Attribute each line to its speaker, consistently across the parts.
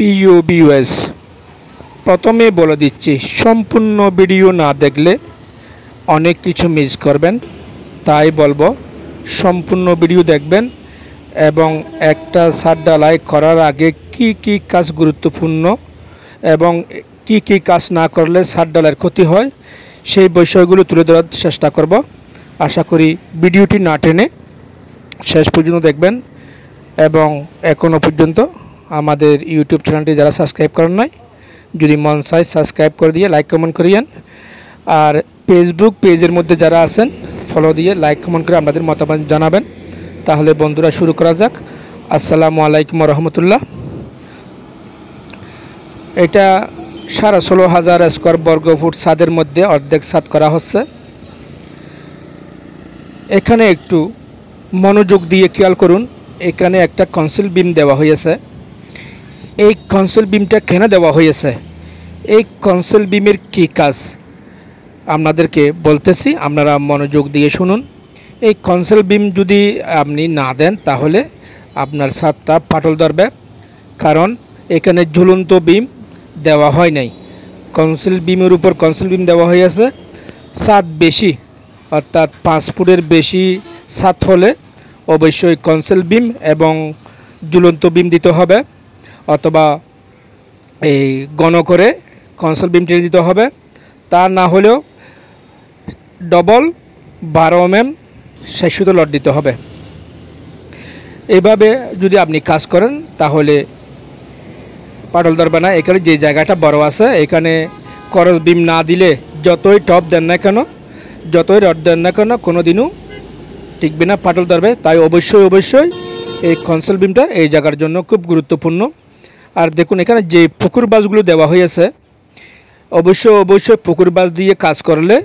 Speaker 1: প্রিয় ভিউয়ার্স, প্রথমে বলে দিচ্ছি, সম্পূর্ণ ভিডিও না দেখলে অনেক কিছু মিস করবেন। তাই বলবো সম্পূর্ণ ভিডিও দেখবেন এবং একটা ছাদ ঢালাই করার আগে কি কি কাজ গুরুত্বপূর্ণ এবং কি কি কাজ না করলে ছাদ ঢালাইয়ের ক্ষতি হয় সেই বিষয়গুলো তুলে ধরার চেষ্টা করব। আশা করি ভিডিওটি না টেনে শেষ পর্যন্ত দেখবেন এবং এখনও পর্যন্ত আমাদের ইউটিউব চ্যানেলটি যারা সাবস্ক্রাইব করেন নাই, যদি মন চায় সাবস্ক্রাইব করে দিয়ে লাইক কমেন্ট করিয়েন। আর ফেসবুক পেজের মধ্যে যারা আছেন ফলো দিয়ে লাইক কমেন্ট করে আপনাদের মতামত জানাবেন। তাহলে বন্ধুরা শুরু করা যাক। আসসালামু আলাইকুম রহমতুল্লাহ। এটা 16,500 স্কোয়ার বর্গফুট ছাদের মধ্যে অর্ধেক ছাদ করা হচ্ছে। এখানে একটু মনোযোগ দিয়ে খেয়াল করুন, এখানে একটা কনসিল বিম দেওয়া হয়েছে। এই কনসিল বিমটা কেন দেওয়া হয়েছে, এই কনসিল বিমের কী কাজ আপনাদেরকে বলতেছি, আপনারা মনোযোগ দিয়ে শুনুন। এই কনসিল বিম যদি আপনি না দেন তাহলে আপনার ছাদটা ফাটল ধরবে, কারণ এখানে ঝুলন্ত বিম দেওয়া হয় নাই। কনসিল বিমের উপর কনসিল বিম দেওয়া হয়েছে। ছাদ বেশি অর্থাৎ 5 ফুটের বেশি ছাদ হলে অবশ্যই কনসিল বিম এবং ঝুলন্ত বিম দিতে হবে, অথবা এই ঘন করে কনসিল বিম টেনে দিতে হবে। তা না হলেও ডবল 12 mm 600 লট দিতে হবে। এইভাবে যদি আপনি কাজ করেন তাহলে পাটল ধরবে না। এখানে যে জায়গাটা বড় আছে এখানে করস বিম না দিলে যতই টপ দেন না কেন, যতই রড দেন না কেন, কোনো দিনও টিকবে না, পাটল ধরবে। তাই অবশ্যই এই কনসিল বিমটা এই জায়গার জন্য খুব গুরুত্বপূর্ণ। আর দেখুন এখানে যে পুকুর বাসগুলো দেওয়া হয়েছে, অবশ্যই পুকুর বাস দিয়ে কাজ করলে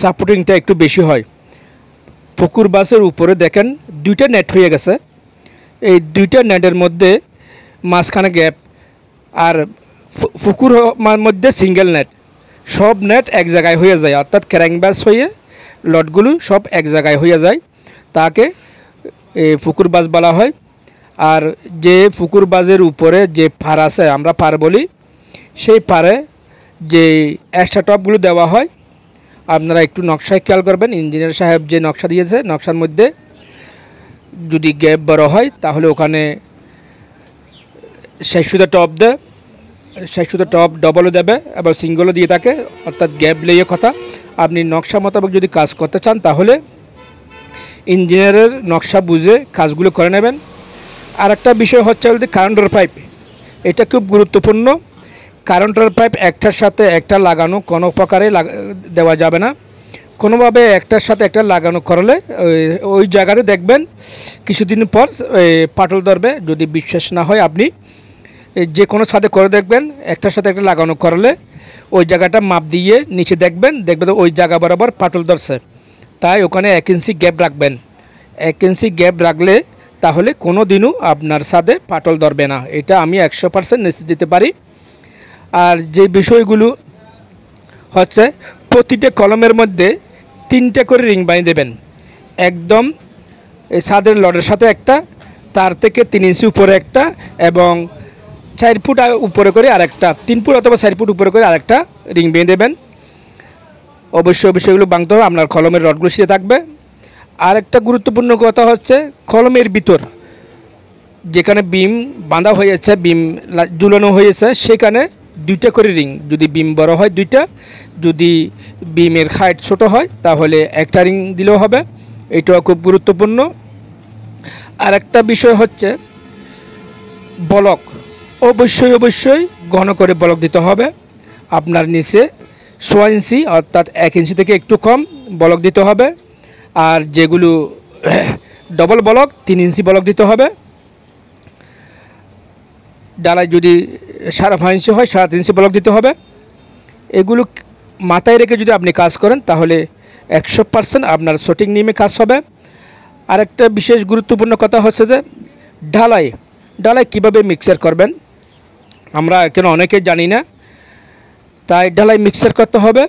Speaker 1: সাপোর্টিংটা একটু বেশি হয়। পুকুর বাসের উপরে দেখেন 2টা নেট হয়ে গেছে। এই 2টা নেটের মধ্যে মাঝখানে গ্যাপ, আর পুকুর মধ্যে সিঙ্গেল নেট, সব নেট এক জায়গায় হয়ে যায়, অর্থাৎ ক্র্যাং বাস হয়ে লটগুলো সব এক জায়গায় হয়ে যায়। তাকে পুকুর বাস বলা হয়। আর যে পুকুর বাসের উপরে যে পার আছে, আমরা পার বলি, সেই পারে যে এক্সট্রা টপগুলো দেওয়া হয়, আপনারা একটু নকশায় খেয়াল করবেন। ইঞ্জিনিয়ার সাহেব যে নকশা দিয়েছে, নকশার মধ্যে যদি গ্যাপ বড় হয় তাহলে ওখানে 600 টপ দেয়, 600 টপ ডবলও দেবে এবং সিঙ্গলও দিয়ে থাকে, অর্থাৎ গ্যাপ লেয়ে কথা। আপনি নকশা মোতাবেক যদি কাজ করতে চান তাহলে ইঞ্জিনিয়ারের নকশা বুঝে কাজগুলো করে নেবেন। আর একটা বিষয় হচ্ছে বলতে কারেন্টের পাইপ, এটা খুব গুরুত্বপূর্ণ। কারেন্টের পাইপ একটার সাথে একটা লাগানো কোনো প্রকারে দেওয়া যাবে না। কোনোভাবে একটার সাথে একটা লাগানো করলে ওই জায়গাতে দেখবেন কিছুদিন পর পাটল ধরবে। যদি বিশ্বাস না হয় আপনি যে কোনো ছাদে করে দেখবেন, একটার সাথে একটা লাগানো করলে ওই জায়গাটা মাপ দিয়ে নিচে দেখবেন ওই জায়গা বরাবর পাটল ধরছে। তাই ওখানে 1 ইঞ্চি গ্যাপ রাখবেন। 1 ইঞ্চি গ্যাপ রাখলে তাহলে কোনো দিনও আপনার ছাদে পাটল ধরবে না, এটা আমি 100% নিশ্চিত দিতে পারি। আর যে বিষয়গুলো হচ্ছে, প্রতিটা কলমের মধ্যে 3টে করে রিং বানিয়ে দেবেন। একদম এই ছাদের লটের সাথে একটা, তার থেকে 3 ইঞ্চি উপরে একটা, এবং 4 ফুট উপরে করে আরেকটা, 3 ফুট অথবা 4 ফুট উপরে করে আরেকটা রিং বেঁধে দেবেন। অবশ্যই এগুলো বাঁধতে হবে, আপনার কলমের রডগুলো সিধে থাকবে। আর একটা গুরুত্বপূর্ণ কথা হচ্ছে, কলমের ভিতর যেখানে বিম বাঁধা হয়েছে, বিম ঝুলানো হয়েছে, সেখানে 2টা করে রিং, যদি বিম বড় হয় 2টা, যদি বিমের হাইট ছোট হয় তাহলে একটা রিং দিলেও হবে। এটাও খুব গুরুত্বপূর্ণ। আর একটা বিষয় হচ্ছে ব্লক, অবশ্যই ঘন করে ব্লক দিতে হবে। আপনার নিচে 6 ইঞ্চি অর্থাৎ 1 ইঞ্চি থেকে একটু কম ব্লক দিতে হবে। আর যেগুলো ডবল ব্লক 3 ইঞ্চি ব্লক দিতে হবে। ডালাই যদি 5.5 ইঞ্চি হয় 3.5 ইঞ্চি ব্লক দিতে হবে। এগুলো মাথায় রেখে যদি আপনি কাজ করেন তাহলে 100% আপনার সঠিক নিয়মে কাজ হবে। আর একটা বিশেষ গুরুত্বপূর্ণ কথা হচ্ছে যে ঢালাই কিভাবে মিক্সার করবেন, আমরা এখানে অনেকেই জানি না। তাই ঢালাই মিক্সার করতে হবে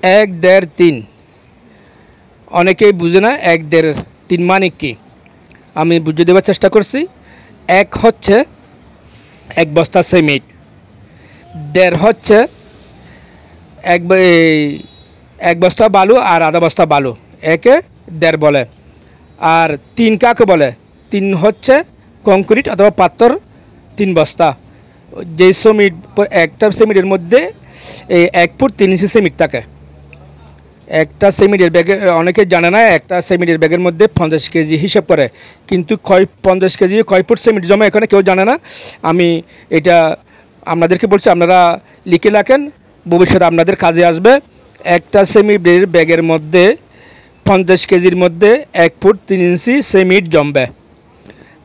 Speaker 1: 1, 1.5, 3। অনেকেই বুঝে না 1, 1.5, 3 মানে কি, আমি বুঝিয়ে দেওয়ার চেষ্টা করছি। 1 হচ্ছে 1 বস্তা সিমেন্ট, 1.5 হচ্ছে 1 বস্তা বালু আর আধা বস্তা বালু, একে 1.5 বলে। আর 3 কাকে বলে? 3 হচ্ছে কংক্রিট অথবা পাথর 3 বস্তা। যে সিমেন্ট, একটা সিমেন্টের মধ্যে 1 ফুট 3 ইঞ্চি সিমেন্ট থাকে। একটা সিমেন্টের ব্যাগে, অনেকে জানে না, একটা সিমেন্টের ব্যাগের মধ্যে 50 কেজি হিসাব করে, কিন্তু 50 কেজি কয় ফুট সিমেন্ট জমা এখানে কেউ জানে না। আমি এটা আপনাদেরকে বলছি, আপনারা লিখে রাখেন, ভবিষ্যতে আপনাদের কাজে আসবে। একটা সিমেন্টের ব্যাগের মধ্যে 50 কেজির মধ্যে 1 ফুট 3 ইঞ্চি সিমেন্ট জমবে।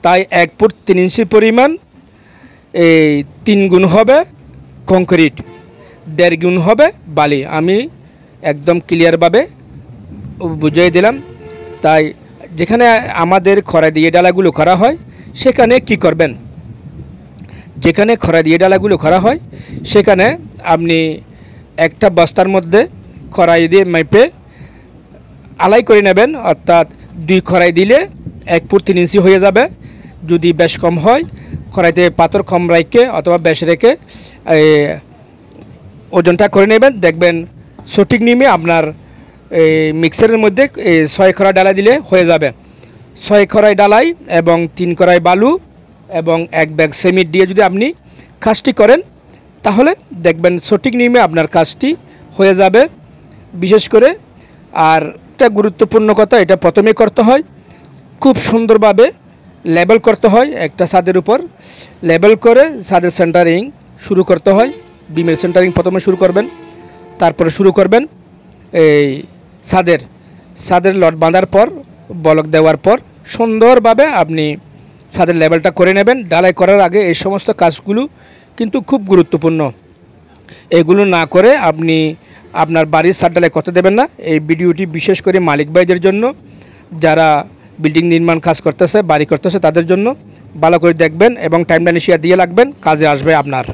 Speaker 1: তাই 1 ফুট 3 ইঞ্চি পরিমাণ 3 গুণ হবে কংক্রিট, 1.5 গুণ হবে বালি। আমি একদম ক্লিয়ারভাবে বুঝিয়ে দিলাম। তাই যেখানে আমাদের খড়া দিয়ে ডালাগুলো করা হয় সেখানে কি করবেন? যেখানে খড়া দিয়ে ডালাগুলো করা হয় সেখানে আপনি একটা বস্তার মধ্যে খড়াই দিয়ে মেপে আলাই করে নেবেন, অর্থাৎ 2 খড়াই দিলে 1 ফুট 3 ইঞ্চি হয়ে যাবে। যদি বেশ কম হয়, খড়াইতে পাথর কম রেখে অথবা বেশ রেখে ওজনটা করে নেবেন। দেখবেন সঠিক নিয়মে আপনার মিক্সারের মধ্যে 6 খড়াই ডালা দিলে হয়ে যাবে। 6 খড়াই ডালাই এবং 3 খড়াই বালু এবং 1 ব্যাগ সিমেন্ট দিয়ে যদি আপনি কাজটি করেন, তাহলে দেখবেন সঠিক নিয়মে আপনার কাজটি হয়ে যাবে। বিশেষ করে আর একটা গুরুত্বপূর্ণ কথা, এটা প্রথমেই করতে হয়, খুব সুন্দরভাবে লেবেল করতে হয়। একটা ছাদের উপর লেবেল করে ছাদের সেন্টারিং শুরু করতে হয়। বিমের সেন্টারিং প্রথমে শুরু করবেন, তারপরে শুরু করবেন এই ছাদের লট বাঁধার পর, বলক দেওয়ার পর সুন্দরভাবে আপনি ছাদের লেবেলটা করে নেবেন। ঢালাই করার আগে এই সমস্ত কাজগুলো কিন্তু খুব গুরুত্বপূর্ণ। এগুলো না করে আপনি আপনার বাড়ির ছাদ ঢালাই করতে দেবেন না। এই ভিডিওটি বিশেষ করে মালিক ভাইদের জন্য, যারা বিল্ডিং নির্মাণ কাজ করতেছে, বাড়ি করতেছে, তাদের জন্য। ভালো করে দেখবেন এবং টাইমলাইনে শেয়ার দিয়ে রাখবেন, কাজে আসবে আপনার।